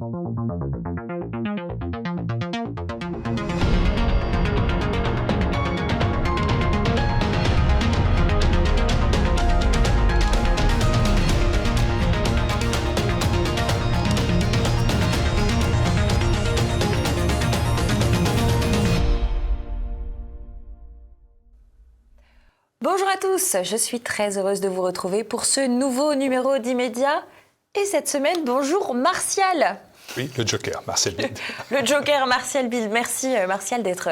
Bonjour à tous, je suis très heureuse de vous retrouver pour ce nouveau numéro d'Immédiat. Et cette semaine, bonjour Martial. Oui, le Joker, Martial Bild. Le Joker, Martial Bild. Merci Martial d'être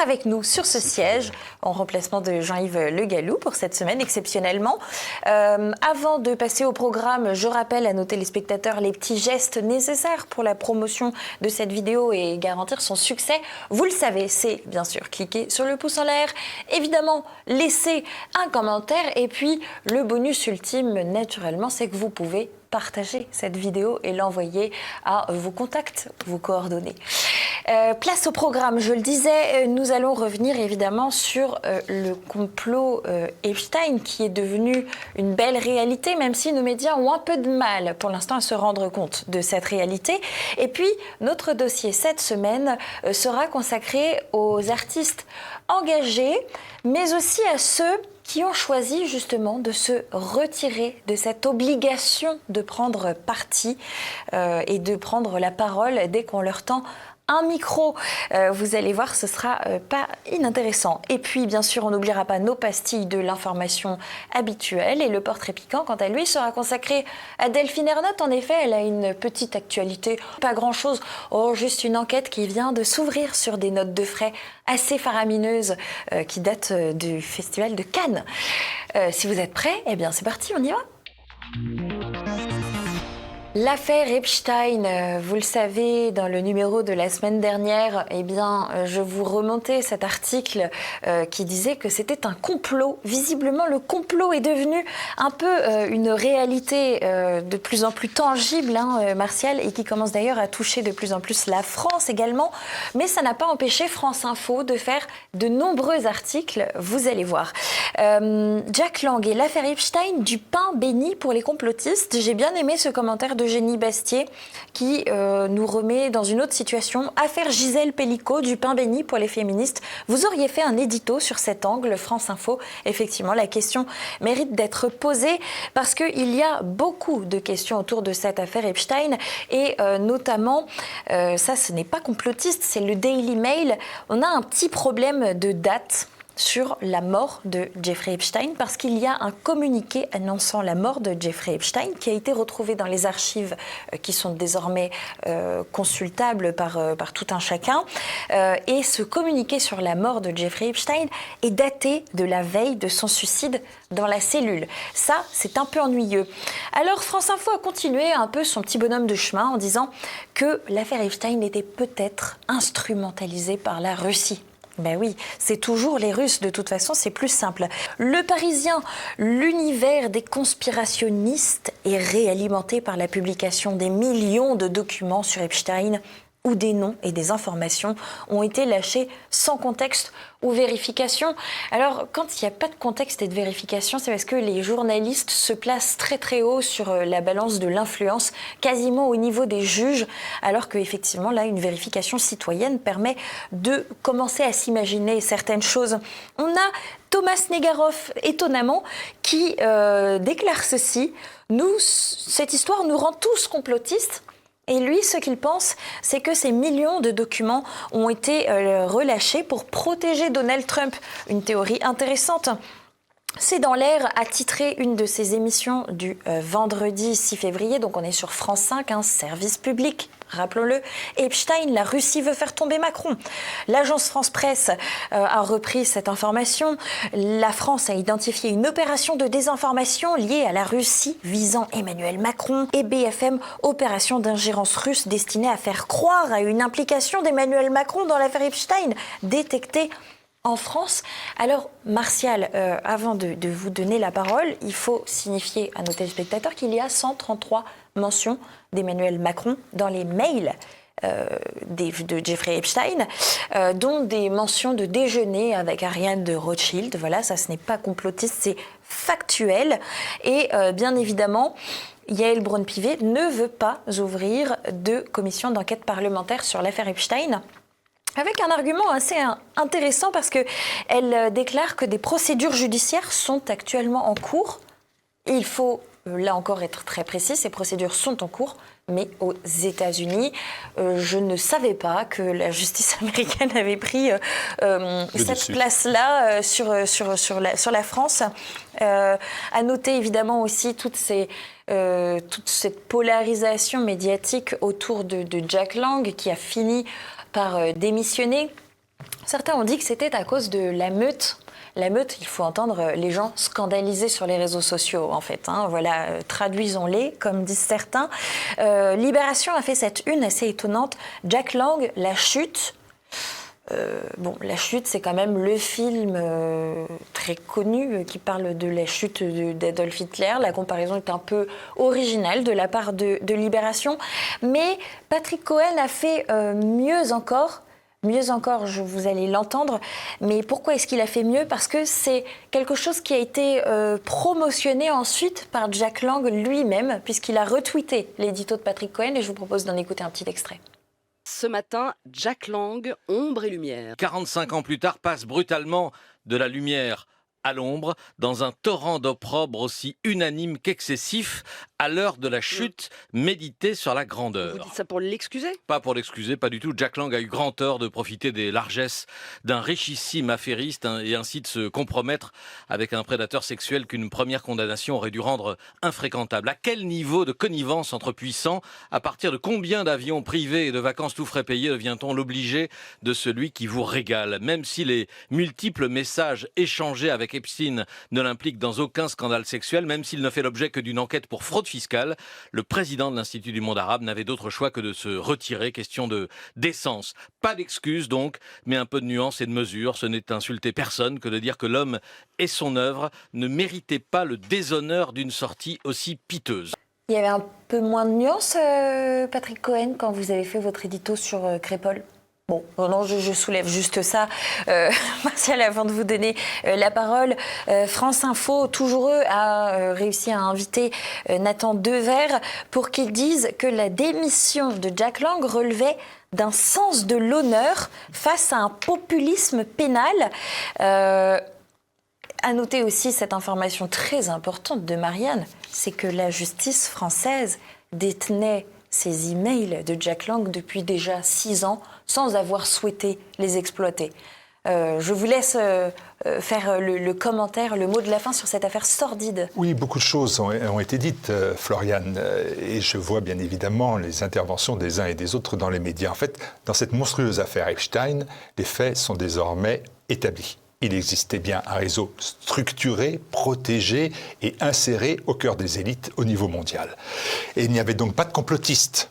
avec nous sur ce siège en remplacement de Jean-Yves Le Gallou pour cette semaine exceptionnellement. Avant de passer au programme, je rappelle à nos téléspectateurs les petits gestes nécessaires pour la promotion de cette vidéo et garantir son succès. Vous le savez, c'est bien sûr cliquer sur le pouce en l'air, évidemment laisser un commentaire et puis le bonus ultime naturellement, c'est que vous pouvez partager cette vidéo et l'envoyer à vos contacts, vos coordonnées. Place au programme, je le disais, nous allons revenir évidemment sur le complot Epstein qui est devenu une belle réalité, même si nos médias ont un peu de mal pour l'instant à se rendre compte de cette réalité. Et puis, notre dossier cette semaine sera consacré aux artistes engagés, mais aussi à ceux qui ont choisi justement de se retirer de cette obligation de prendre parti et de prendre la parole dès qu'on leur tend un micro. Vous allez voir, ce sera pas inintéressant. Et puis, bien sûr, on n'oubliera pas nos pastilles de l'information habituelle. Et le portrait piquant, quant à lui, sera consacré à Delphine Ernotte. En effet, elle a une petite actualité, pas grand-chose. Oh, juste une enquête qui vient de s'ouvrir sur des notes de frais assez faramineuses qui datent du Festival de Cannes. Si vous êtes prêts, eh bien, c'est parti, on y va. L'affaire Epstein, vous le savez, dans le numéro de la semaine dernière, eh bien, je vous remontais cet article qui disait que c'était un complot. Visiblement, le complot est devenu un peu une réalité de plus en plus tangible, Martial, et qui commence d'ailleurs à toucher de plus en plus la France également. Mais ça n'a pas empêché France Info de faire de nombreux articles, vous allez voir. Jack Lang et l'affaire Epstein, du pain béni pour les complotistes. J'ai bien aimé ce commentaire de Génie Bastier qui nous remet dans une autre situation. Affaire Gisèle Pellicot, du pain béni pour les féministes. Vous auriez fait un édito sur cet angle, France Info. Effectivement, la question mérite d'être posée parce qu'il y a beaucoup de questions autour de cette affaire Epstein et notamment, ça ce n'est pas complotiste, c'est le Daily Mail. On a un petit problème de date sur la mort de Jeffrey Epstein parce qu'il y a un communiqué annonçant la mort de Jeffrey Epstein qui a été retrouvé dans les archives qui sont désormais consultables par tout un chacun. Et ce communiqué sur la mort de Jeffrey Epstein est daté de la veille de son suicide dans la cellule. Ça, c'est un peu ennuyeux. Alors, France Info a continué un peu son petit bonhomme de chemin en disant que l'affaire Epstein était peut-être instrumentalisée par la Russie. Ben oui, c'est toujours les Russes, de toute façon, c'est plus simple. Le Parisien, l'univers des conspirationnistes est réalimenté par la publication des millions de documents sur Epstein où des noms et des informations ont été lâchés sans contexte ou vérification. Alors, quand il n'y a pas de contexte et de vérification, c'est parce que les journalistes se placent très très haut sur la balance de l'influence, quasiment au niveau des juges, alors qu'effectivement, là, une vérification citoyenne permet de commencer à s'imaginer certaines choses. On a Thomas Negaroff, étonnamment, qui déclare ceci. Cette histoire nous rend tous complotistes. Et lui, ce qu'il pense, c'est que ces millions de documents ont été relâchés pour protéger Donald Trump. Une théorie intéressante. C'est dans l'air, a titré une de ses émissions du vendredi 6 février, donc on est sur France 5, un service public. Rappelons-le, Epstein, la Russie veut faire tomber Macron. L'agence France-Presse a repris cette information. La France a identifié une opération de désinformation liée à la Russie visant Emmanuel Macron et BFM, opération d'ingérence russe destinée à faire croire à une implication d'Emmanuel Macron dans l'affaire Epstein, détectée en France. Alors, Martial, avant de vous donner la parole, il faut signifier à nos téléspectateurs qu'il y a 133 mentions d'Emmanuel Macron dans les mails de Jeffrey Epstein, dont des mentions de déjeuner avec Ariane de Rothschild. Voilà, ça, ce n'est pas complotiste, c'est factuel. Et bien évidemment, Yael Braun-Pivet ne veut pas ouvrir de commission d'enquête parlementaire sur l'affaire Epstein. Avec un argument assez intéressant parce qu'elle déclare que des procédures judiciaires sont actuellement en cours. Et il faut, là encore, être très précis, ces procédures sont en cours, mais aux États-Unis. Je ne savais pas que la justice américaine avait pris cette place-là sur la France. À noter évidemment aussi toute cette polarisation médiatique autour de Jack Lang qui a fini par démissionner. Certains ont dit que c'était à cause de la meute. La meute, il faut entendre les gens scandalisés sur les réseaux sociaux, en fait. Voilà, traduisons-les, comme disent certains. Libération a fait cette une assez étonnante. Jack Lang, La Chute. La Chute, c'est quand même le film très connu qui parle de la chute d'Adolf Hitler. La comparaison est un peu originale de la part de Libération. Mais Patrick Cohen a fait mieux encore. Mieux encore, vous allez l'entendre. Mais pourquoi est-ce qu'il a fait mieux ? Parce que c'est quelque chose qui a été promotionné ensuite par Jack Lang lui-même, puisqu'il a retweeté l'édito de Patrick Cohen. Et je vous propose d'en écouter un petit extrait. Ce matin, Jack Lang, ombre et lumière. 45 ans plus tard, passe brutalement de la lumière à l'ombre, dans un torrent d'opprobre aussi unanime qu'excessif, à l'heure de la chute méditée sur la grandeur. Vous dites ça pour l'excuser ? Pas pour l'excuser, pas du tout. Jack Lang a eu grand tort de profiter des largesses d'un richissime affairiste et ainsi de se compromettre avec un prédateur sexuel qu'une première condamnation aurait dû rendre infréquentable. À quel niveau de connivence entre puissants, à partir de combien d'avions privés et de vacances tout frais payés devient-on l'obligé de celui qui vous régale ? Même si les multiples messages échangés avec Epstein ne l'impliquent dans aucun scandale sexuel, même s'il ne fait l'objet que d'une enquête pour fraude fiscale, le président de l'Institut du monde arabe n'avait d'autre choix que de se retirer. Question de décence. Pas d'excuses donc, mais un peu de nuance et de mesure. Ce n'est insulter personne que de dire que l'homme et son œuvre ne méritaient pas le déshonneur d'une sortie aussi piteuse. Il y avait un peu moins de nuance, Patrick Cohen, quand vous avez fait votre édito sur Crépol ? Bon, non, je soulève juste ça. Martial, avant de vous donner la parole, France Info, toujours eux, a réussi à inviter Nathan Devers pour qu'il dise que la démission de Jack Lang relevait d'un sens de l'honneur face à un populisme pénal. À noter aussi cette information très importante de Marianne, c'est que la justice française détenait ces emails de Jack Lang depuis déjà 6 ans sans avoir souhaité les exploiter. Je vous laisse faire le commentaire, le mot de la fin sur cette affaire sordide. Oui, beaucoup de choses ont été dites, Floriane, et je vois bien évidemment les interventions des uns et des autres dans les médias. En fait, dans cette monstrueuse affaire Epstein, les faits sont désormais établis. Il existait bien un réseau structuré, protégé et inséré au cœur des élites au niveau mondial. Et il n'y avait donc pas de complotistes.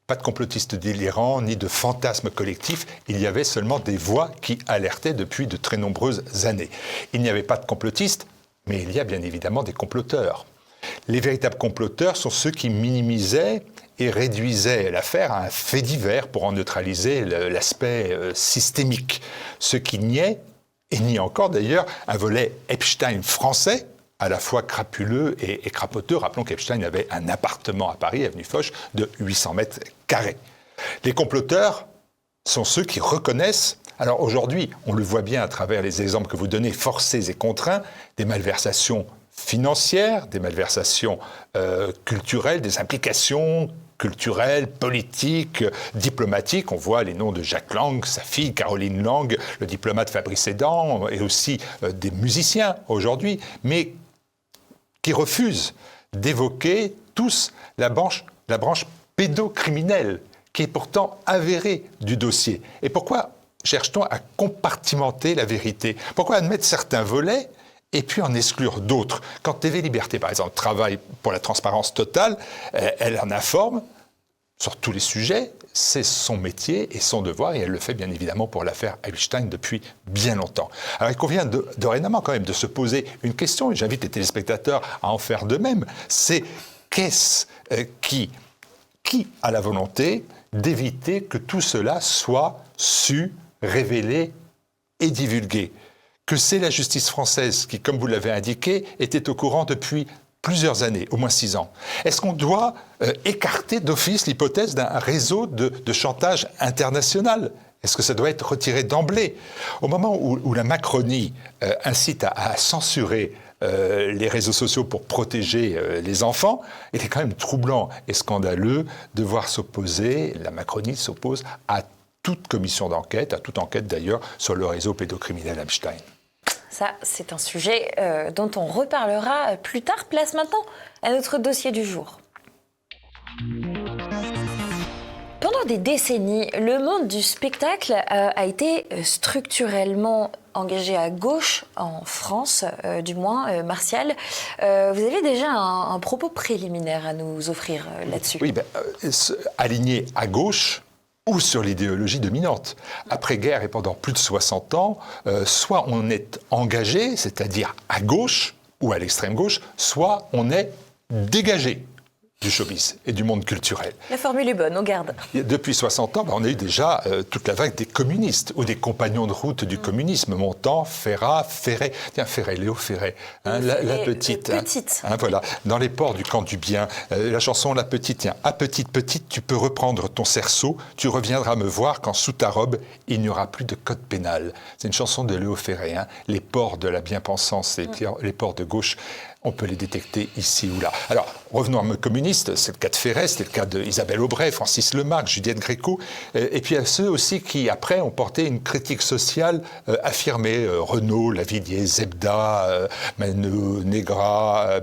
Pas de complotistes délirants, ni de fantasmes collectifs. Il y avait seulement des voix qui alertaient depuis de très nombreuses années. Il n'y avait pas de complotistes, mais il y a bien évidemment des comploteurs. Les véritables comploteurs sont ceux qui minimisaient et réduisaient l'affaire à un fait divers pour en neutraliser l'aspect systémique. Ceux qui niaient, et nient encore d'ailleurs, un volet Epstein français, à la fois crapuleux et crapoteux. Rappelons qu'Epstein avait un appartement à Paris, avenue Foch, de 800 mètres carrés. Les comploteurs sont ceux qui reconnaissent, alors aujourd'hui, on le voit bien à travers les exemples que vous donnez, forcés et contraints, des malversations financières, des malversations culturelles, des implications culturelles, politiques, diplomatiques. On voit les noms de Jack Lang, sa fille Caroline Lang, le diplomate Fabrice Edan, et aussi des musiciens aujourd'hui, mais qui refusent d'évoquer tous la branche pédocriminelle, qui est pourtant avérée du dossier. Et pourquoi cherche-t-on à compartimenter la vérité ? Pourquoi admettre certains volets et puis en exclure d'autres ? Quand TV Liberté, par exemple, travaille pour la transparence totale, elle en informe sur tous les sujets, c'est son métier et son devoir, et elle le fait bien évidemment pour l'affaire Epstein depuis bien longtemps. Alors il convient dorénavant quand même de se poser une question, et j'invite les téléspectateurs à en faire de même, c'est qu'est-ce qui a la volonté d'éviter que tout cela soit su, révélé et divulgué ? Que c'est la justice française qui, comme vous l'avez indiqué, était au courant depuis plusieurs années, au moins 6 ans. Est-ce qu'on doit écarter d'office l'hypothèse d'un réseau de chantage international ? Est-ce que ça doit être retiré d'emblée ? Au moment où la Macronie incite à censurer les réseaux sociaux pour protéger les enfants, il est quand même troublant et scandaleux de voir la Macronie s'oppose à toute commission d'enquête, à toute enquête d'ailleurs, sur le réseau pédocriminel Epstein. Ça, c'est un sujet dont on reparlera plus tard. Place maintenant à notre dossier du jour. Pendant des décennies, le monde du spectacle a été structurellement engagé à gauche en France, du moins, Martial. Vous avez déjà un propos préliminaire à nous offrir là-dessus. Oui, aligné à gauche ou sur l'idéologie dominante. Après-guerre et pendant plus de 60 ans, soit on est engagé, c'est-à-dire à gauche ou à l'extrême gauche, soit on est dégagé du showbiz et du monde culturel. La formule est bonne, on garde. Depuis 60 ans, on a eu déjà toute la vague des communistes ou des compagnons de route du communisme, Montand, Ferrat, Ferré. Tiens, Ferré, Léo Ferré, la petite. Voilà, dans les ports du camp du bien, la chanson La Petite, tiens, à petite, petite, tu peux reprendre ton cerceau, tu reviendras me voir quand sous ta robe, il n'y aura plus de code pénal. C'est une chanson de Léo Ferré, les ports de la bien-pensance, les ports de gauche. On peut les détecter ici ou là. Alors, revenons à communistes, c'est le cas de Ferré, c'est le cas d'Isabelle Aubray, Francis Lemarque, Juliette Gréco, et puis à ceux aussi qui, après, ont porté une critique sociale affirmée. Renaud, Lavilliers, Zebda, Mano Negra,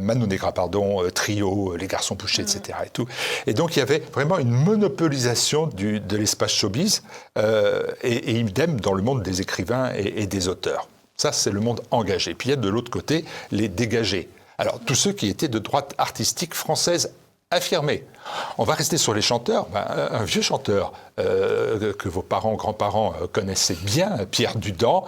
Trio, Les Garçons Bouchers, etc. Et tout. Et donc, il y avait vraiment une monopolisation de l'espace showbiz, et idem dans le monde des écrivains et des auteurs. Ça, c'est le monde engagé. Puis il y a de l'autre côté les dégagés. Alors, tous ceux qui étaient de droite artistique française affirmée. On va rester sur les chanteurs. Un vieux chanteur que vos parents, grands-parents connaissaient bien, Pierre Dudand,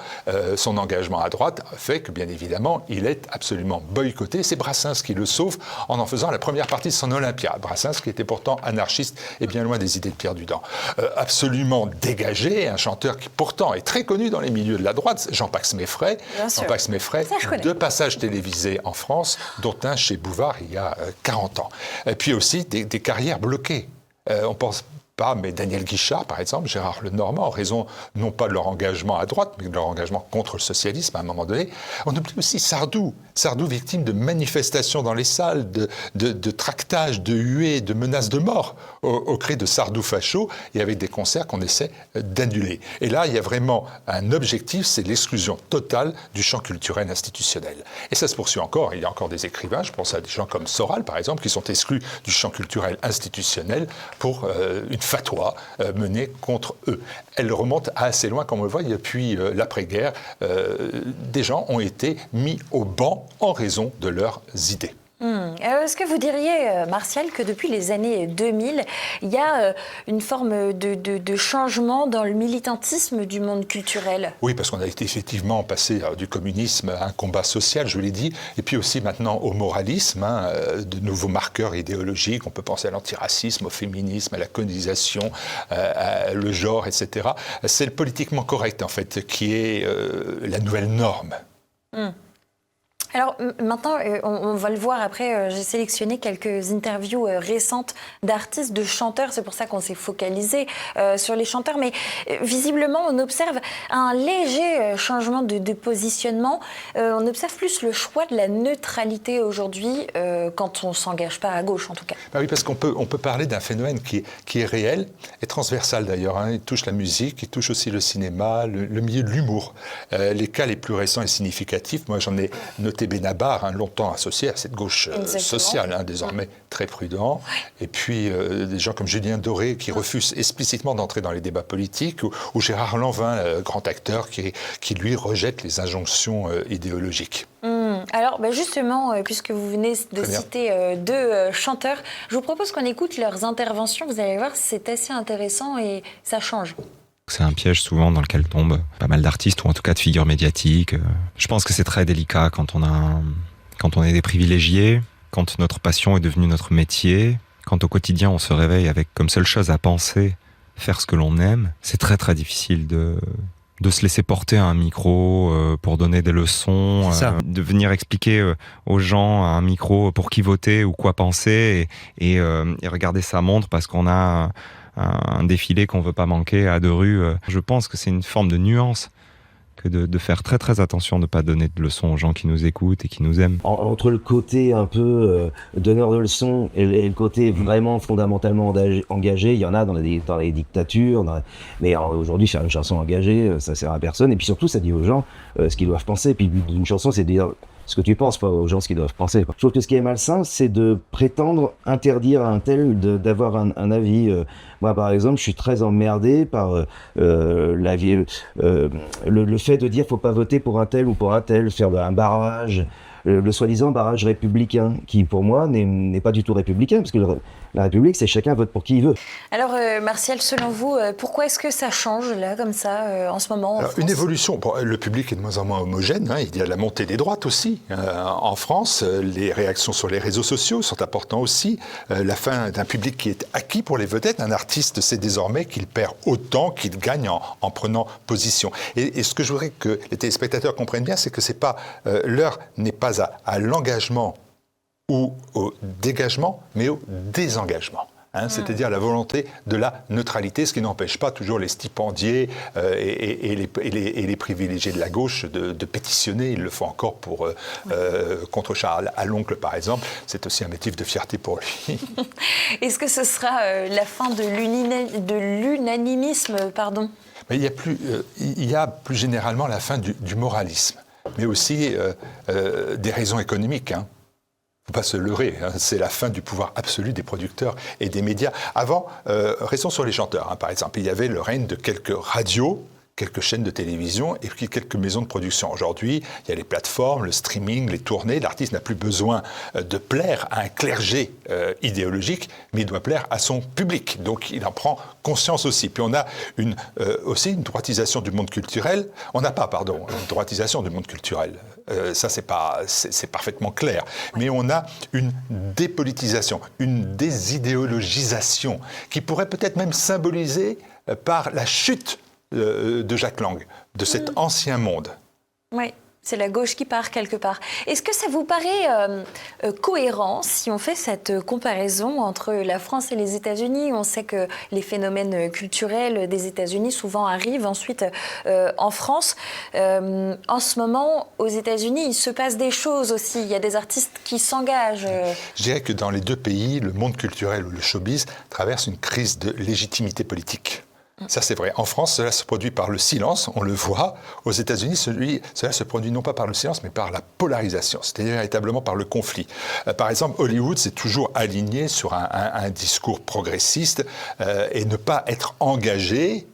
son engagement à droite fait que, bien évidemment, il est absolument boycotté. C'est Brassens qui le sauve en faisant la première partie de son Olympia. Brassens, qui était pourtant anarchiste et bien loin des idées de Pierre Dudand. Absolument dégagé, un chanteur qui pourtant est très connu dans les milieux de la droite, Jean-Pax Meffray. Jean-Pax Meffray, 2 passages télévisés en France, dont un chez Bouvard il y a 40 ans. Et puis aussi des carrières bloquées. On pense pas, mais Daniel Guichard, par exemple, Gérard Lenormand, en raison non pas de leur engagement à droite, mais de leur engagement contre le socialisme à un moment donné. On oublie aussi Sardou, victime de manifestations dans les salles, de tractages, de huées, de menaces de mort au cri de Sardou facho, et avec des concerts qu'on essaie d'annuler. Et là, il y a vraiment un objectif, c'est l'exclusion totale du champ culturel institutionnel. Et ça se poursuit encore, il y a encore des écrivains, je pense à des gens comme Soral, par exemple, qui sont exclus du champ culturel institutionnel pour une fatwa menée contre eux. Elle remonte assez loin, comme on le voit, depuis l'après-guerre. Des gens ont été mis au banc en raison de leurs idées. Est-ce que vous diriez, Martial, que depuis les années 2000, il y a une forme de changement dans le militantisme du monde culturel ? Oui, parce qu'on a été effectivement passé du communisme à un combat social, je l'ai dit, et puis aussi maintenant au moralisme, de nouveaux marqueurs idéologiques. On peut penser à l'antiracisme, au féminisme, à la colonisation, le genre, etc. C'est le politiquement correct, en fait, qui est la nouvelle norme. Alors maintenant, on va le voir après, j'ai sélectionné quelques interviews récentes d'artistes, de chanteurs, c'est pour ça qu'on s'est focalisé sur les chanteurs, mais visiblement on observe un léger changement de positionnement, on observe plus le choix de la neutralité aujourd'hui quand on ne s'engage pas à gauche en tout cas. Oui, parce qu'on peut parler d'un phénomène qui est réel et transversal d'ailleurs, il touche la musique, il touche aussi le cinéma, le milieu de l'humour. Les cas les plus récents et significatifs, moi j'en ai noté Benabar, longtemps associé à cette gauche sociale, désormais très prudent. Et puis des gens comme Julien Doré qui refusent explicitement d'entrer dans les débats politiques, ou Gérard Lanvin, grand acteur, qui lui rejette les injonctions idéologiques. Alors justement, puisque vous venez de citer 2 chanteurs, je vous propose qu'on écoute leurs interventions. Vous allez voir, c'est assez intéressant et ça change. C'est un piège souvent dans lequel tombent pas mal d'artistes ou en tout cas de figures médiatiques. Je pense que c'est très délicat quand on est des privilégiés, quand notre passion est devenue notre métier, quand au quotidien on se réveille avec comme seule chose à penser faire ce que l'on aime. C'est très très difficile de de se laisser porter à un micro pour donner des leçons, de venir expliquer aux gens à un micro pour qui voter ou quoi penser et regarder sa montre parce qu'on a un défilé qu'on veut pas manquer à 2 rues. Je pense que c'est une forme de nuance que de faire très très attention de ne pas donner de leçons aux gens qui nous écoutent et qui nous aiment. Entre le côté un peu donneur de leçons et le côté vraiment fondamentalement engagé, il y en a dans les dictatures, mais aujourd'hui faire une chanson engagée, ça sert à personne, et puis surtout ça dit aux gens ce qu'ils doivent penser, et puis une chanson c'est de dire ce que tu penses, pas aux gens ce qu'ils doivent penser. Je trouve que ce qui est malsain, c'est de prétendre interdire à un tel d'avoir un avis. Moi, par exemple, je suis très emmerdé par le fait de dire faut pas voter pour un tel ou pour un tel, faire un barrage, le soi-disant barrage républicain, qui pour moi n'est pas du tout républicain, parce que la République, c'est chacun vote pour qui il veut. Alors, Martial, selon vous, pourquoi est-ce que ça change, là, comme ça, en ce moment en France ? Une évolution. Bon, le public est de moins en moins homogène. Il y a la montée des droites aussi. En France, les réactions sur les réseaux sociaux sont importantes aussi. La fin d'un public qui est acquis pour les vedettes. Un artiste sait désormais qu'il perd autant qu'il gagne en prenant position. Et ce que je voudrais que les téléspectateurs comprennent bien, c'est que l'heure n'est pas à l'engagement ou au dégagement, mais au désengagement. C'est-à-dire la volonté de la neutralité, ce qui n'empêche pas toujours les stipendiés et les privilégiés de la gauche de pétitionner. Ils le font encore contre Charles Aloncle, par exemple. C'est aussi un motif de fierté pour lui. Est-ce que ce sera la fin de l'unanimisme, pardon ? Mais il y a plus généralement la fin du moralisme, mais aussi des raisons économiques. Il ne faut pas se leurrer, c'est la fin du pouvoir absolu des producteurs et des médias. Avant, restons sur les chanteurs, par exemple. Il y avait le règne de quelques radios, quelques chaînes de télévision et puis quelques maisons de production. Aujourd'hui, il y a les plateformes, le streaming, les tournées. L'artiste n'a plus besoin de plaire à un clergé idéologique, mais il doit plaire à son public. Donc il en prend conscience aussi. Puis on a aussi une droitisation du monde culturel. On n'a pas, une droitisation du monde culturel. Ça, c'est parfaitement clair. Mais on a une dépolitisation, une désidéologisation qui pourrait peut-être même symboliser par la chute de Jack Lang, de cet ancien monde. Oui, c'est la gauche qui part quelque part. Est-ce que ça vous paraît cohérent si on fait cette comparaison entre la France et les États-Unis ? On sait que les phénomènes culturels des États-Unis souvent arrivent ensuite en France. En ce moment, aux États-Unis, il se passe des choses aussi. Il y a des artistes qui s'engagent. Je dirais que dans les deux pays, le monde culturel ou le showbiz traverse une crise de légitimité politique. Ça, c'est vrai. En France, cela se produit par le silence, on le voit. Aux États-Unis, cela se produit non pas par le silence, mais par la polarisation, c'est-à-dire véritablement par le conflit. Par exemple, Hollywood s'est toujours aligné sur un discours progressiste et ne pas être engagé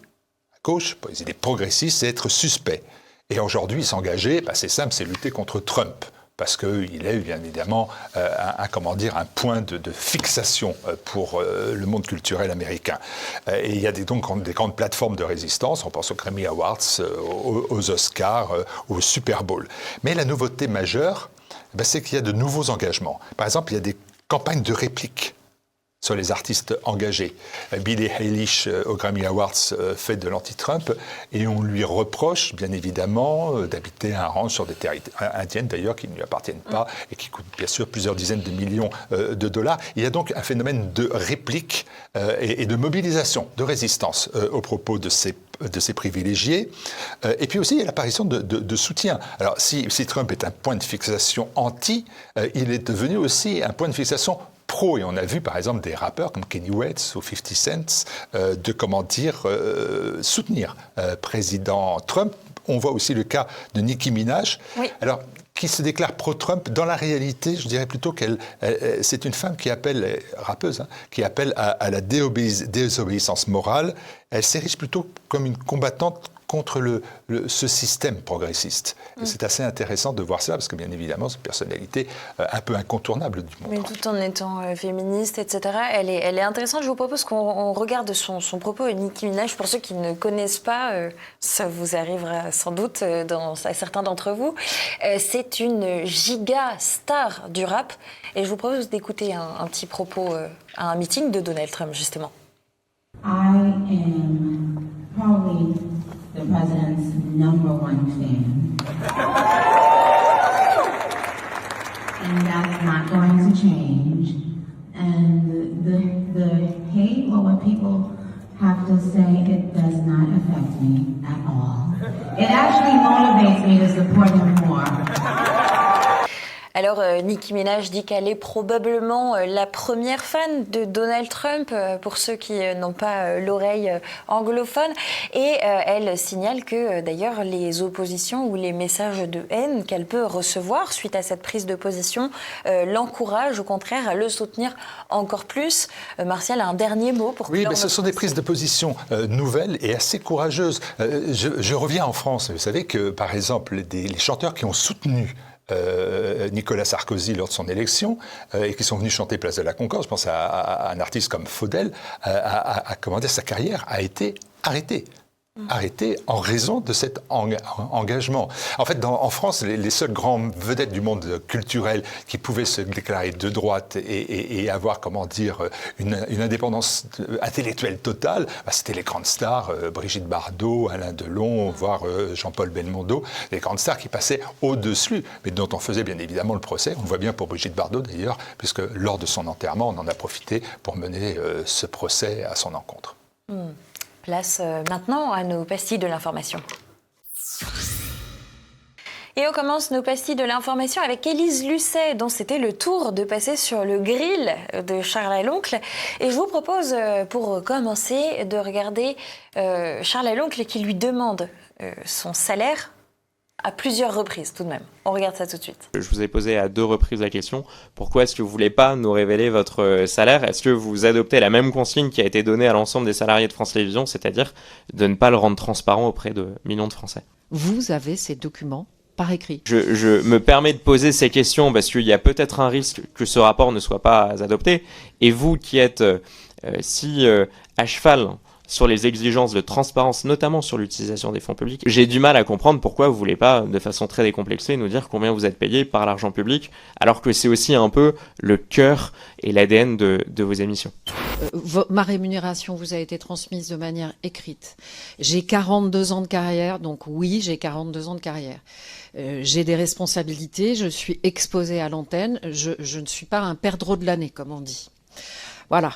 à gauche, pour les idées progressistes, c'est être suspect. Et aujourd'hui, s'engager, c'est simple, c'est lutter contre Trump. Parce qu'il est bien évidemment un point de fixation pour le monde culturel américain. Et il y a donc des grandes plateformes de résistance, on pense aux Grammy Awards, aux Oscars, au Super Bowl. Mais la nouveauté majeure, c'est qu'il y a de nouveaux engagements. Par exemple, il y a des campagnes de réplique sur les artistes engagés. Billie Eilish au Grammy Awards fait de l'anti-Trump et on lui reproche bien évidemment d'habiter un ranch sur des terres indiennes d'ailleurs qui ne lui appartiennent pas et qui coûtent bien sûr plusieurs dizaines de millions de dollars. Il y a donc un phénomène de réplique et de mobilisation, de résistance aux propos de ces privilégiés. Et puis aussi, il y a l'apparition de soutien. Alors, si Trump est un point de fixation anti, il est devenu aussi un point de fixation pro. Et on a vu, par exemple, des rappeurs comme Kanye West ou 50 Cent soutenir président Trump. On voit aussi le cas de Nicki Minaj. Oui. Alors, qui se déclare pro-Trump. Dans la réalité, je dirais plutôt c'est une femme qui appelle, rappeuse, qui appelle à la désobéissance morale. Elle s'érige plutôt comme une combattante contre ce système progressiste. Et c'est assez intéressant de voir ça, parce que bien évidemment, c'est une personnalité un peu incontournable du monde. Mais tout en étant féministe, etc. Elle est intéressante. Je vous propose qu'on regarde son propos. Nicki Minaj, pour ceux qui ne connaissent pas, ça vous arrivera sans doute à certains d'entre vous. C'est une giga star du rap. Et je vous propose d'écouter un petit propos à un meeting de Donald Trump, justement. I am probably the president's #1 fan. And that's not going to change. And the hate, well, when people have to say it does not affect me at all. It actually motivates me to support him more. Alors, Nicki Minaj dit qu'elle est probablement la première fan de Donald Trump, pour ceux qui n'ont pas l'oreille anglophone. Et elle signale que, d'ailleurs, les oppositions ou les messages de haine qu'elle peut recevoir suite à cette prise de position l'encouragent, au contraire, à le soutenir encore plus. Martial a un dernier mot pour Oui, mais ce sont des prises de position nouvelles et assez courageuses. Je reviens en France. Vous savez que, par exemple, les chanteurs qui ont soutenu Nicolas Sarkozy lors de son élection et qui sont venus chanter Place de la Concorde, je pense à un artiste comme Faudel, sa carrière a été arrêtée. Arrêté en raison de cet engagement. En fait, en France, les seules grandes vedettes du monde culturel qui pouvaient se déclarer de droite et avoir, une indépendance intellectuelle totale, c'était les grandes stars, Brigitte Bardot, Alain Delon, voire Jean-Paul Belmondo, les grandes stars qui passaient au-dessus, mais dont on faisait bien évidemment le procès. On le voit bien pour Brigitte Bardot d'ailleurs, puisque lors de son enterrement, on en a profité pour mener ce procès à son encontre. Place maintenant à nos pastilles de l'information. Et on commence nos pastilles de l'information avec Élise Lucet, dont c'était le tour de passer sur le grill de Charles Aloncle. Et je vous propose, pour commencer, de regarder Charles Aloncle qui lui demande son salaire à plusieurs reprises tout de même. On regarde ça tout de suite. Je vous ai posé à 2 reprises la question, pourquoi est-ce que vous ne voulez pas nous révéler votre salaire ? Est-ce que vous adoptez la même consigne qui a été donnée à l'ensemble des salariés de France Télévisions, c'est-à-dire de ne pas le rendre transparent auprès de millions de Français ? Vous avez ces documents par écrit. Je me permets de poser ces questions parce qu'il y a peut-être un risque que ce rapport ne soit pas adopté, et vous qui êtes si à cheval sur les exigences de transparence, notamment sur l'utilisation des fonds publics, j'ai du mal à comprendre pourquoi vous voulez pas, de façon très décomplexée, nous dire combien vous êtes payé par l'argent public, alors que c'est aussi un peu le cœur et l'ADN de vos émissions. Ma rémunération vous a été transmise de manière écrite. J'ai 42 ans de carrière, donc oui, j'ai 42 ans de carrière. J'ai des responsabilités, je suis exposée à l'antenne, je ne suis pas un perdreau de l'année, comme on dit. Voilà.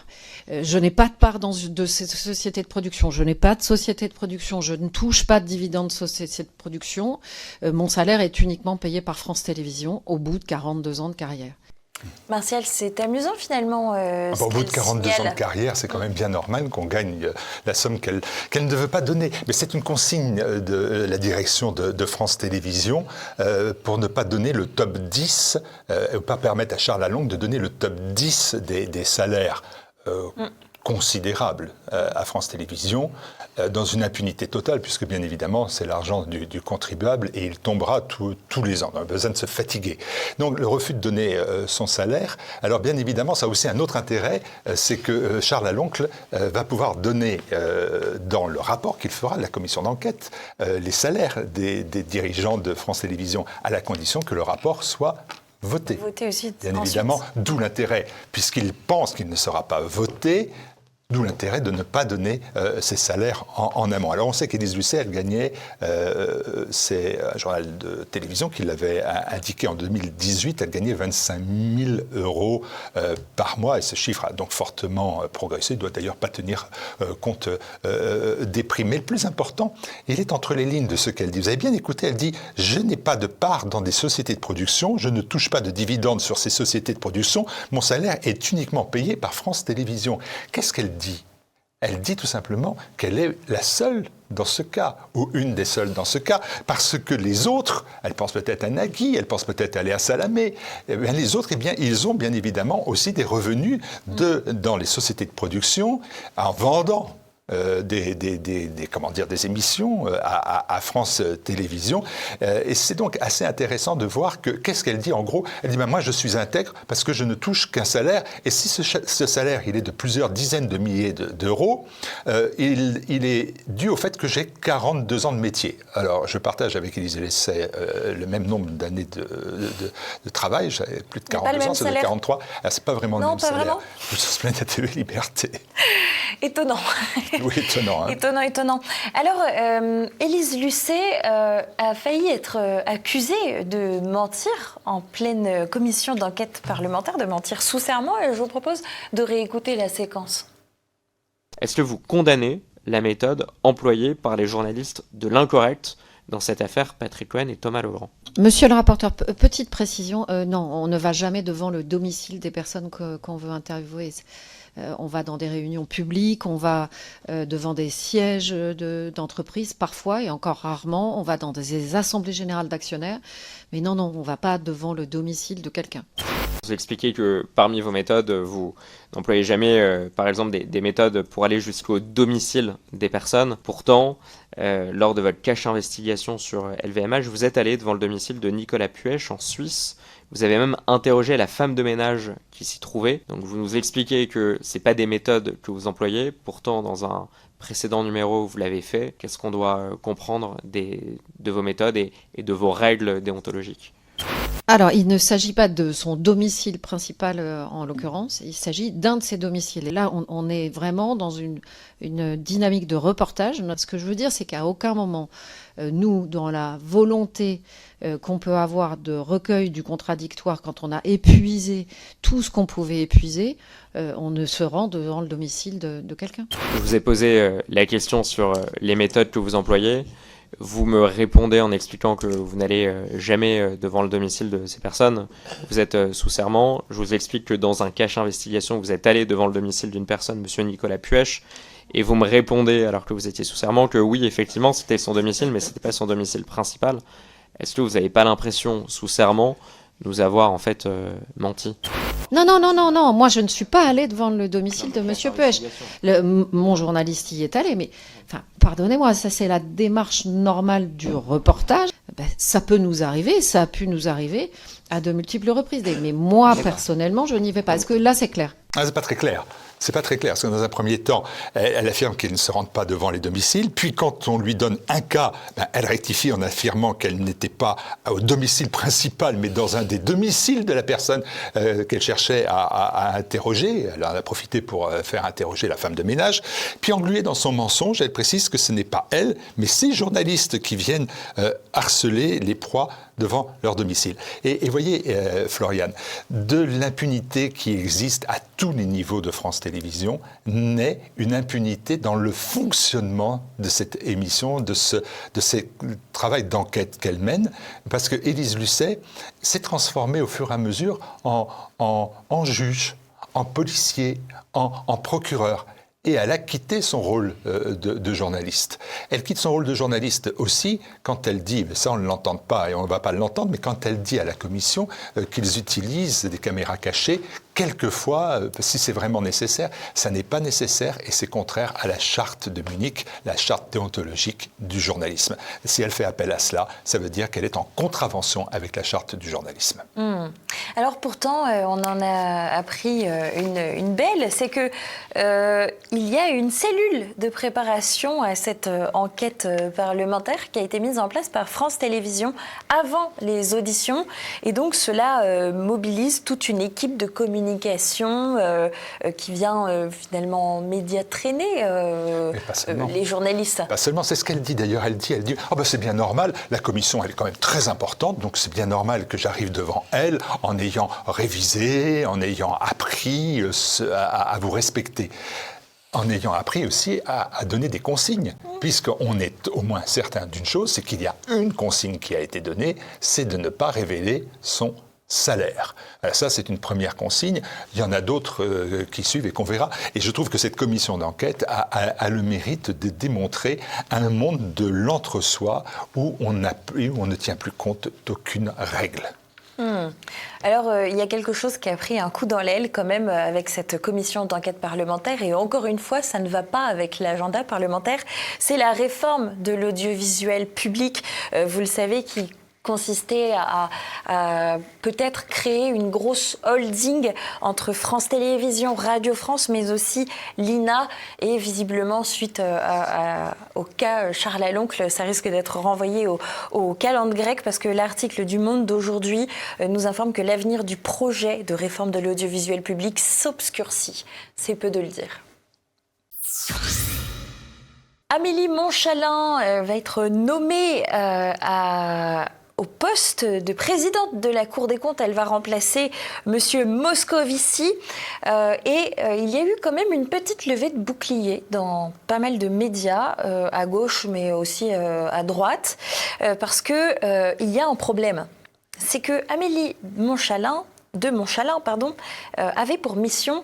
Je n'ai pas de part de cette société de production. Je n'ai pas de société de production. Je ne touche pas de dividendes de société de production. Mon salaire est uniquement payé par France Télévisions au bout de 42 ans de carrière. Martial, c'est amusant finalement. Au bout de 42 ans de carrière, c'est quand même bien normal qu'on gagne la somme qu'elle ne veut pas donner. Mais c'est une consigne de la direction de France Télévisions pour ne pas donner le top 10, pas permettre à Charles Aloncle de donner le top 10 des salaires considérables à France Télévisions, dans une impunité totale, puisque bien évidemment c'est l'argent du contribuable et il tombera tous les ans. On a besoin de se fatiguer. Donc le refus de donner son salaire, alors bien évidemment ça a aussi un autre intérêt, c'est que Charles Aloncle va pouvoir donner dans le rapport qu'il fera de la commission d'enquête les salaires des dirigeants de France Télévisions, à la condition que le rapport soit voté. Voté aussi. Bien évidemment, d'où l'intérêt, puisqu'il pense qu'il ne sera pas voté, d'où l'intérêt de ne pas donner ses salaires en amont. Alors on sait qu'Élise Lucet, elle gagnait, c'est un journal de télévision qui l'avait indiqué en 2018, elle gagnait 25 000 euros par mois, et ce chiffre a donc fortement progressé, il ne doit d'ailleurs pas tenir compte des primes. Mais le plus important, il est entre les lignes de ce qu'elle dit. Vous avez bien écouté, elle dit « Je n'ai pas de part dans des sociétés de production, je ne touche pas de dividendes sur ces sociétés de production, mon salaire est uniquement payé par France Télévisions ». Qu'est-ce qu'elle dit ? Elle dit tout simplement qu'elle est la seule dans ce cas, ou une des seules dans ce cas, parce que les autres, elle pense peut-être à Nagui, elle pense peut-être à Léa Salamé, les autres, ils ont bien évidemment aussi des revenus dans les sociétés de production en vendant des émissions à France Télévisions. Et c'est donc assez intéressant de voir qu'est-ce qu'elle dit en gros. Elle dit moi je suis intègre parce que je ne touche qu'un salaire, et si ce salaire il est de plusieurs dizaines de milliers d'euros, il est dû au fait que j'ai 42 ans de métier. Alors je partage avec Élise Lucet le même nombre d'années de travail, j'avais plus de 42 ans, c'est de 43. Alors, c'est pas vraiment le même salaire. Je suis à TV Liberté. Étonnant. Oui, étonnant. Hein. Étonnant. Alors, Élise Lucet a failli être accusée de mentir en pleine commission d'enquête parlementaire, de mentir sous serment, et je vous propose de réécouter la séquence. Est-ce que vous condamnez la méthode employée par les journalistes de l'incorrect dans cette affaire Patrick Cohen et Thomas Legrand? Monsieur le rapporteur, petite précision, non, on ne va jamais devant le domicile des personnes qu'on veut interviewer. On va dans des réunions publiques, on va devant des sièges d'entreprises parfois, et encore rarement, on va dans des assemblées générales d'actionnaires. Mais non, on ne va pas devant le domicile de quelqu'un. Vous expliquez que parmi vos méthodes, vous n'employez jamais, par exemple, des méthodes pour aller jusqu'au domicile des personnes. Pourtant, lors de votre cache investigation sur LVMH, vous êtes allé devant le domicile de Nicolas Puech en Suisse. Vous avez même interrogé la femme de ménage qui s'y trouvait. Donc vous nous expliquez que ce n'est pas des méthodes que vous employez. Pourtant, dans un précédent numéro, vous l'avez fait. Qu'est-ce qu'on doit comprendre de vos méthodes et de vos règles déontologiques ? Alors, il ne s'agit pas de son domicile principal en l'occurrence, il s'agit d'un de ses domiciles. Et là, on est vraiment dans une dynamique de reportage. Ce que je veux dire, c'est qu'à aucun moment, nous, dans la volonté qu'on peut avoir de recueil du contradictoire, quand on a épuisé tout ce qu'on pouvait épuiser, on ne se rend devant le domicile de quelqu'un. Je vous ai posé la question sur les méthodes que vous employez. Vous me répondez en expliquant que vous n'allez jamais devant le domicile de ces personnes. Vous êtes sous serment. Je vous explique que dans un cache investigation, vous êtes allé devant le domicile d'une personne, monsieur Nicolas Puech, et vous me répondez, alors que vous étiez sous serment, que oui, effectivement, c'était son domicile, mais ce n'était pas son domicile principal. Est-ce que vous n'avez pas l'impression, sous serment, de nous avoir en fait menti ? Non, moi je ne suis pas allée devant le domicile de monsieur Puech. Mon journaliste y est allé, mais enfin, pardonnez-moi, ça c'est la démarche normale du reportage. Ça peut nous arriver, ça a pu nous arriver à de multiples reprises. Mais moi, personnellement, je n'y vais pas. Est-ce que là, c'est clair ? C'est pas très clair. C'est pas très clair, parce que dans un premier temps, elle affirme qu'elle ne se rend pas devant les domiciles, puis quand on lui donne un cas, elle rectifie en affirmant qu'elle n'était pas au domicile principal, mais dans un des domiciles de la personne qu'elle cherchait à interroger. Elle en a profité pour faire interroger la femme de ménage. Puis engluée dans son mensonge, elle précise que ce n'est pas elle, mais ces journalistes qui viennent harceler les proies devant leur domicile. Et voyez, Floriane, de l'impunité qui existe à tous les niveaux de France Télévisions naît une impunité dans le fonctionnement de cette émission, de ce travail d'enquête qu'elle mène, parce que Élise Lucet s'est transformée au fur et à mesure en juge, en policier, en procureur. Et elle a quitté son rôle de journaliste. Elle quitte son rôle de journaliste aussi quand elle dit, mais ça on ne l'entend pas et on ne va pas l'entendre, mais quand elle dit à la commission qu'ils utilisent des caméras cachées, quelquefois, si c'est vraiment nécessaire, ça n'est pas nécessaire et c'est contraire à la charte de Munich, la charte déontologique du journalisme. Si elle fait appel à cela, ça veut dire qu'elle est en contravention avec la charte du journalisme. Alors pourtant, on en a appris une belle, c'est que il y a une cellule de préparation à cette enquête parlementaire qui a été mise en place par France Télévisions avant les auditions. Et donc cela mobilise toute une équipe de communication qui vient finalement médiatraîner les journalistes. Pas seulement, c'est ce qu'elle dit d'ailleurs. Elle dit c'est bien normal, la commission elle est quand même très importante, donc c'est bien normal que j'arrive devant elle en ayant révisé, en ayant appris à vous respecter. En ayant appris aussi à donner des consignes, puisqu'on est au moins certain d'une chose, c'est qu'il y a une consigne qui a été donnée, c'est de ne pas révéler son salaire. Alors ça, c'est une première consigne. Il y en a d'autres qui suivent et qu'on verra. Et je trouve que cette commission d'enquête a le mérite de démontrer un monde de l'entre-soi où on ne tient plus compte d'aucune règle. Alors, il y a quelque chose qui a pris un coup dans l'aile quand même avec cette commission d'enquête parlementaire et encore une fois, ça ne va pas avec l'agenda parlementaire. C'est la réforme de l'audiovisuel public, vous le savez, qui consistait à peut-être créer une grosse holding entre France Télévisions, Radio France, mais aussi l'INA. Et visiblement, suite au cas Charles Aloncle, ça risque d'être renvoyé au calendes grec parce que l'article du Monde d'aujourd'hui nous informe que l'avenir du projet de réforme de l'audiovisuel public s'obscurcit. C'est peu de le dire. Amélie Montchalin va être nommée au poste de présidente de la Cour des comptes. Elle va remplacer Monsieur Moscovici. Il y a eu quand même une petite levée de bouclier dans pas mal de médias, à gauche mais aussi à droite, parce qu'il y a un problème. C'est que Amélie Montchalin avait pour mission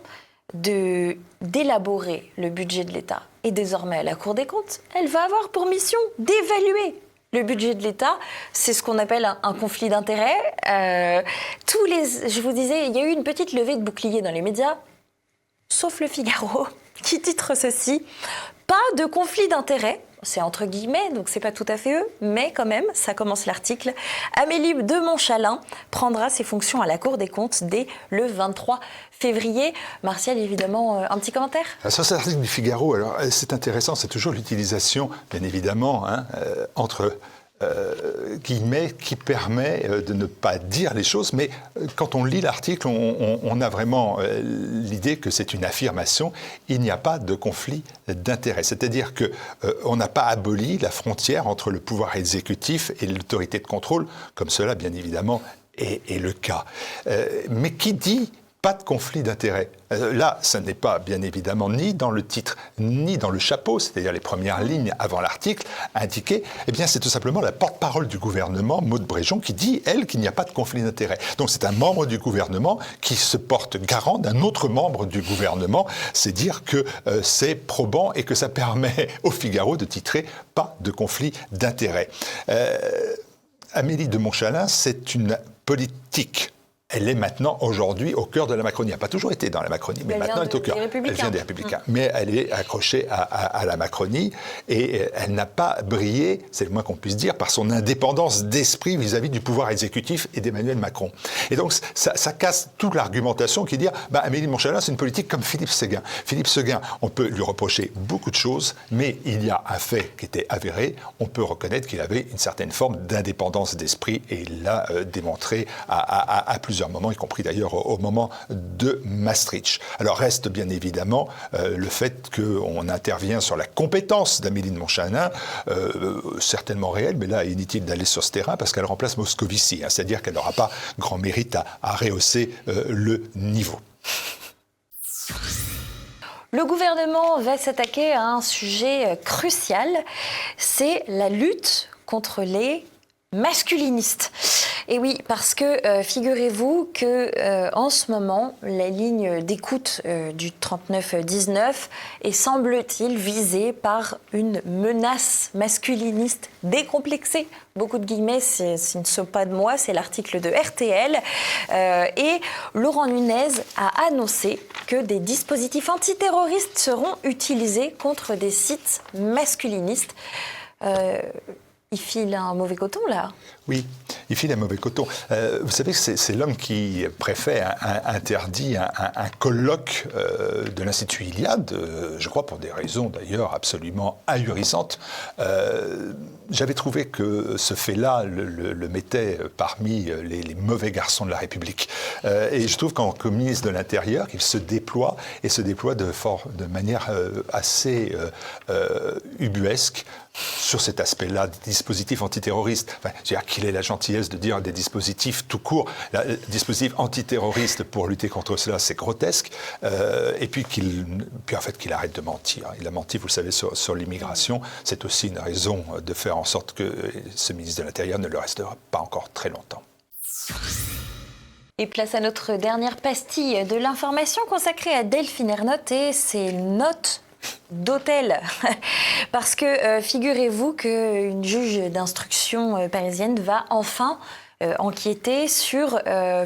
d'élaborer le budget de l'État. Et désormais, à la Cour des comptes, elle va avoir pour mission d'évaluer le budget de l'État. C'est ce qu'on appelle un conflit d'intérêts. Je vous disais, il y a eu une petite levée de bouclier dans les médias, sauf Le Figaro, qui titre ceci: pas de conflit d'intérêts. C'est entre guillemets, donc c'est pas tout à fait eux, mais quand même, ça commence l'article. Amélie de Montchalin prendra ses fonctions à la Cour des comptes dès le 23 février. Martial, évidemment, un petit commentaire ? Sur cet article du Figaro, alors c'est intéressant, c'est toujours l'utilisation, bien évidemment, entre guillemets, qui permet de ne pas dire les choses, mais quand on lit l'article, on a vraiment l'idée que c'est une affirmation. Il n'y a pas de conflit d'intérêts. C'est-à-dire qu'on n'a pas aboli la frontière entre le pouvoir exécutif et l'autorité de contrôle, comme cela, bien évidemment, est le cas. Mais qui dit pas de conflit d'intérêts? Là, ça n'est pas, bien évidemment, ni dans le titre, ni dans le chapeau, c'est-à-dire les premières lignes avant l'article, indiquées. Eh bien, c'est tout simplement la porte-parole du gouvernement, Maude Bréjon, qui dit, elle, qu'il n'y a pas de conflit d'intérêts. Donc, c'est un membre du gouvernement qui se porte garant d'un autre membre du gouvernement. C'est dire que c'est probant et que ça permet au Figaro de titrer « Pas de conflit d'intérêts ». Amélie de Montchalin, c'est une politique. Elle est maintenant, aujourd'hui, au cœur de la Macronie. Elle n'a pas toujours été dans la Macronie, mais maintenant elle est au cœur. Elle vient des Républicains. Mais elle est accrochée à la Macronie et elle n'a pas brillé, c'est le moins qu'on puisse dire, par son indépendance d'esprit vis-à-vis du pouvoir exécutif et d'Emmanuel Macron. Et donc, ça casse toute l'argumentation qui dit Amélie de Montchalin, c'est une politique comme Philippe Séguin. Philippe Séguin, on peut lui reprocher beaucoup de choses, mais il y a un fait qui était avéré. On peut reconnaître qu'il avait une certaine forme d'indépendance d'esprit et il l'a démontré à plusieurs moments, y compris d'ailleurs au moment de Maastricht. Alors reste bien évidemment le fait qu'on intervient sur la compétence d'Amélie de Montchalin, certainement réelle, mais là inutile d'aller sur ce terrain parce qu'elle remplace Moscovici, c'est-à-dire qu'elle n'aura pas grand mérite à rehausser le niveau. Le gouvernement va s'attaquer à un sujet crucial, c'est la lutte contre les masculinistes. Et oui, parce que figurez-vous que en ce moment, la ligne d'écoute du 3919 est, semble-t-il, visée par une menace masculiniste décomplexée. Beaucoup de guillemets, ce ne sont pas de moi, c'est l'article de RTL. Et Laurent Nunez a annoncé que des dispositifs antiterroristes seront utilisés contre des sites masculinistes. Il file un mauvais coton, là. Oui, il file un mauvais coton. Vous savez que c'est l'homme qui, préfet, interdit un colloque de l'Institut Iliade, je crois pour des raisons d'ailleurs absolument ahurissantes. J'avais trouvé que ce fait-là le mettait parmi les mauvais garçons de la République. Et je trouve qu'en ministre de l'Intérieur, il se déploie, et se déploie de manière assez ubuesque sur cet aspect-là, des dispositifs antiterroristes. Enfin, c'est-à-dire qu'il ait la gentillesse de dire des dispositifs tout court. Dispositifs antiterroristes pour lutter contre cela, c'est grotesque. Et puis en fait qu'il arrête de mentir. Il a menti, vous le savez, sur l'immigration. C'est aussi une raison de faire en sorte que ce ministre de l'Intérieur ne le restera pas encore très longtemps. Et place à notre dernière pastille de l'information consacrée à Delphine Ernotte et ses notes d'hôtel. Parce que figurez-vous qu'une juge d'instruction parisienne va enfin enquêter sur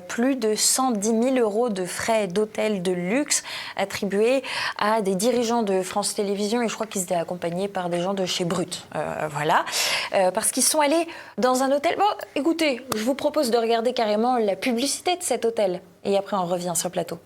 plus de 110 000 euros de frais d'hôtel de luxe attribués à des dirigeants de France Télévisions, et je crois qu'ils étaient accompagnés par des gens de chez Brut. Voilà. Parce qu'ils sont allés dans un hôtel. Bon, écoutez, je vous propose de regarder carrément la publicité de cet hôtel. Et après, on revient sur le plateau.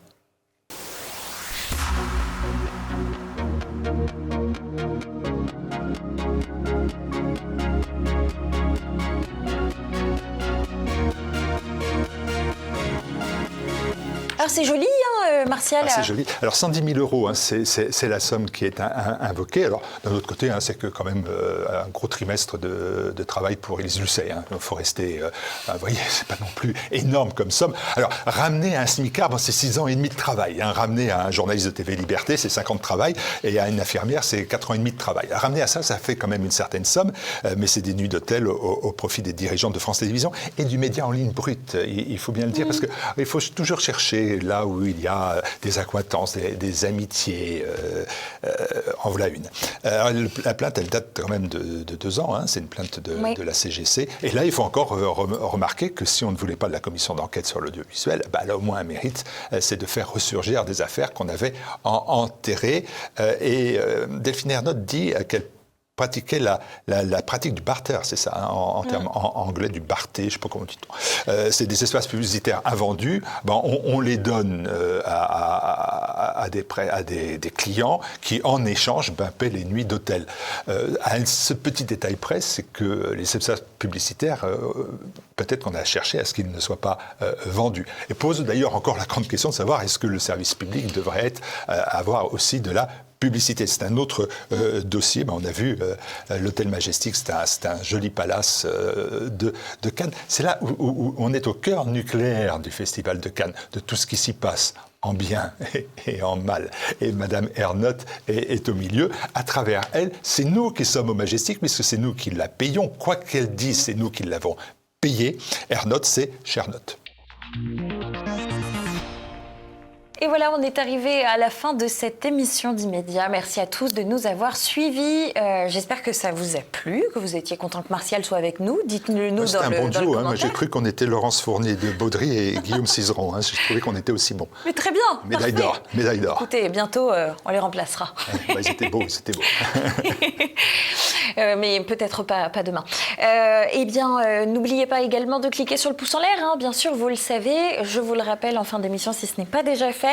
Alors c'est joli, hein, Martial. C'est joli. Alors 110 000 euros, hein, c'est la somme qui est invoquée. Alors d'un autre côté, hein, c'est que quand même un gros trimestre de travail pour Élise Lucet. Hein. Il faut rester, vous voyez, c'est pas non plus énorme comme somme. Alors ramener à un smicard, c'est 6 ans et demi de travail. Hein. Ramener à un journaliste de TV Liberté, c'est 5 ans de travail, et à une infirmière, c'est 4 ans et demi de travail. Ramener à ça fait quand même une certaine somme, mais c'est des nuits d'hôtel au profit des dirigeants de France Télévisions et du média en ligne brut. Il faut bien le dire, parce qu'il faut toujours chercher là où il y a des accointances, des amitiés. En voilà une. Alors, la plainte, elle date quand même de 2 ans. Hein, c'est une plainte de la CGC. Et là, il faut encore remarquer que si on ne voulait pas de la commission d'enquête sur l'audiovisuel, là, au moins un mérite, c'est de faire ressurgir des affaires qu'on avait enterrées. Delphine Ernotte dit qu'elle pratiquait la pratique du barter, c'est ça, hein, en termes anglais, du barter, je ne sais pas comment dit-on. C'est des espaces publicitaires invendus, on les donne à des clients qui, en échange, paient les nuits d'hôtel. Ce petit détail près, c'est que les espaces publicitaires, peut-être qu'on a cherché à ce qu'ils ne soient pas vendus. Et pose d'ailleurs encore la grande question de savoir est-ce que le service public devrait avoir aussi de la publicité. C'est un autre dossier. On a vu l'hôtel Majestic, c'est un joli palace de Cannes. C'est là où on est au cœur nucléaire du Festival de Cannes, de tout ce qui s'y passe en bien et en mal. Et Madame Ernotte est au milieu. À travers elle, c'est nous qui sommes au Majestic, puisque c'est nous qui la payons. Quoi qu'elle dise, c'est nous qui l'avons payée. Ernotte, c'est Chernotte. Et voilà, on est arrivé à la fin de cette émission d'Immédiat. Merci à tous de nous avoir suivis. J'espère que ça vous a plu, que vous étiez content que Martial soit avec nous. Dites-le nous dans le commentaire. C'était un bon duo. Hein. J'ai cru qu'on était Laurence Fournier de Baudry et Guillaume Cizeron. Hein. J'ai trouvé qu'on était aussi bons. Mais très bien. Médaille d'or. Médaille d'or. Écoutez, bientôt, on les remplacera. Ils étaient beaux, c'était beau. Mais peut-être pas demain. Eh bien, n'oubliez pas également de cliquer sur le pouce en l'air. Hein. Bien sûr, vous le savez. Je vous le rappelle en fin d'émission si ce n'est pas déjà fait.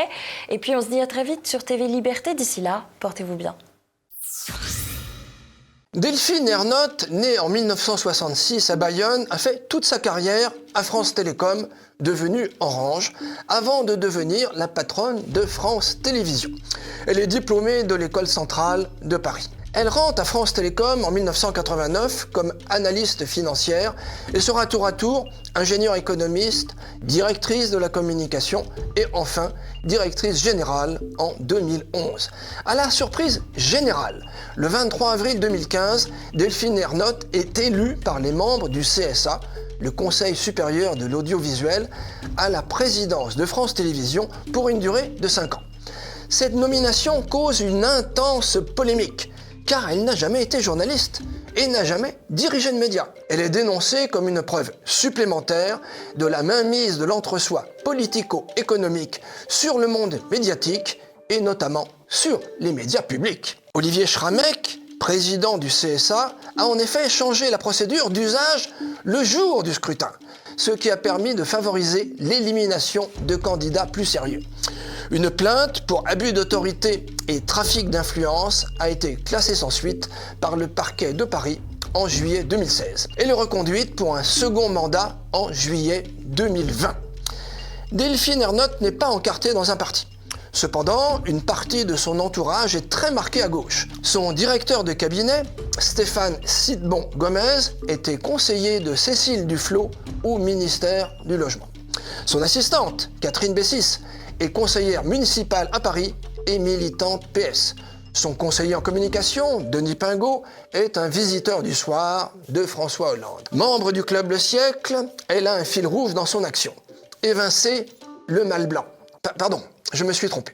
Et puis on se dit à très vite sur TV Liberté. D'ici là, portez-vous bien. Delphine Ernotte, née en 1966 à Bayonne, a fait toute sa carrière à France Télécom, devenue Orange, avant de devenir la patronne de France Télévisions. Elle est diplômée de l'École centrale de Paris. Elle rentre à France Télécom en 1989 comme analyste financière et sera tour à tour ingénieure économiste, directrice de la communication et enfin directrice générale en 2011. À la surprise générale, le 23 avril 2015, Delphine Ernotte est élue par les membres du CSA, le Conseil supérieur de l'audiovisuel, à la présidence de France Télévisions pour une durée de 5 ans. Cette nomination cause une intense polémique, car elle n'a jamais été journaliste et n'a jamais dirigé de médias. Elle est dénoncée comme une preuve supplémentaire de la mainmise de l'entre-soi politico-économique sur le monde médiatique et notamment sur les médias publics. Olivier Schrammeck, président du CSA, a en effet changé la procédure d'usage le jour du scrutin, ce qui a permis de favoriser l'élimination de candidats plus sérieux. Une plainte pour abus d'autorité et trafic d'influence a été classée sans suite par le parquet de Paris en juillet 2016. Elle est reconduite pour un second mandat en juillet 2020. Delphine Ernotte n'est pas encartée dans un parti. Cependant, une partie de son entourage est très marquée à gauche. Son directeur de cabinet, Stéphane Sidbon-Gomez, était conseiller de Cécile Duflot au ministère du Logement. Son assistante, Catherine Bessis, est conseillère municipale à Paris et militante PS. Son conseiller en communication, Denis Pingot, est un visiteur du soir de François Hollande. Membre du Club Le Siècle, elle a un fil rouge dans son action. Évincer le mal blanc. Pardon, je me suis trompé.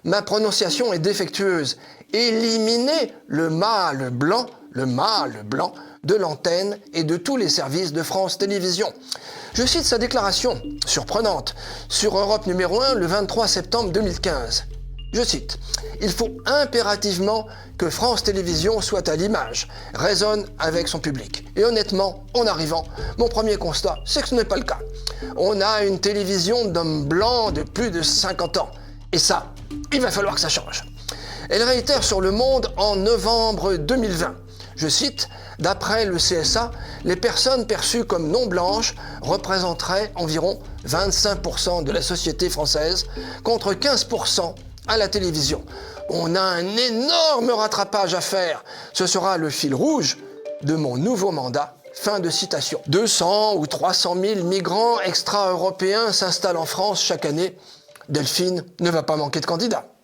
Ma prononciation est défectueuse. Éliminer le mâle blanc de l'antenne et de tous les services de France Télévisions. Je cite sa déclaration, surprenante, sur Europe numéro 1 le 23 septembre 2015. Je cite, « Il faut impérativement que France Télévisions soit à l'image, résonne avec son public. Et honnêtement, en arrivant, mon premier constat, c'est que ce n'est pas le cas. On a une télévision d'hommes blancs de plus de 50 ans. Et ça, il va falloir que ça change. » Elle réitère sur Le Monde en novembre 2020. Je cite, « D'après le CSA, les personnes perçues comme non blanches représenteraient environ 25% de la société française contre 15% à la télévision. On a un énorme rattrapage à faire. Ce sera le fil rouge de mon nouveau mandat. Fin de citation. 200 ou 300 000 migrants extra-européens s'installent en France chaque année. Delphine ne va pas manquer de candidats.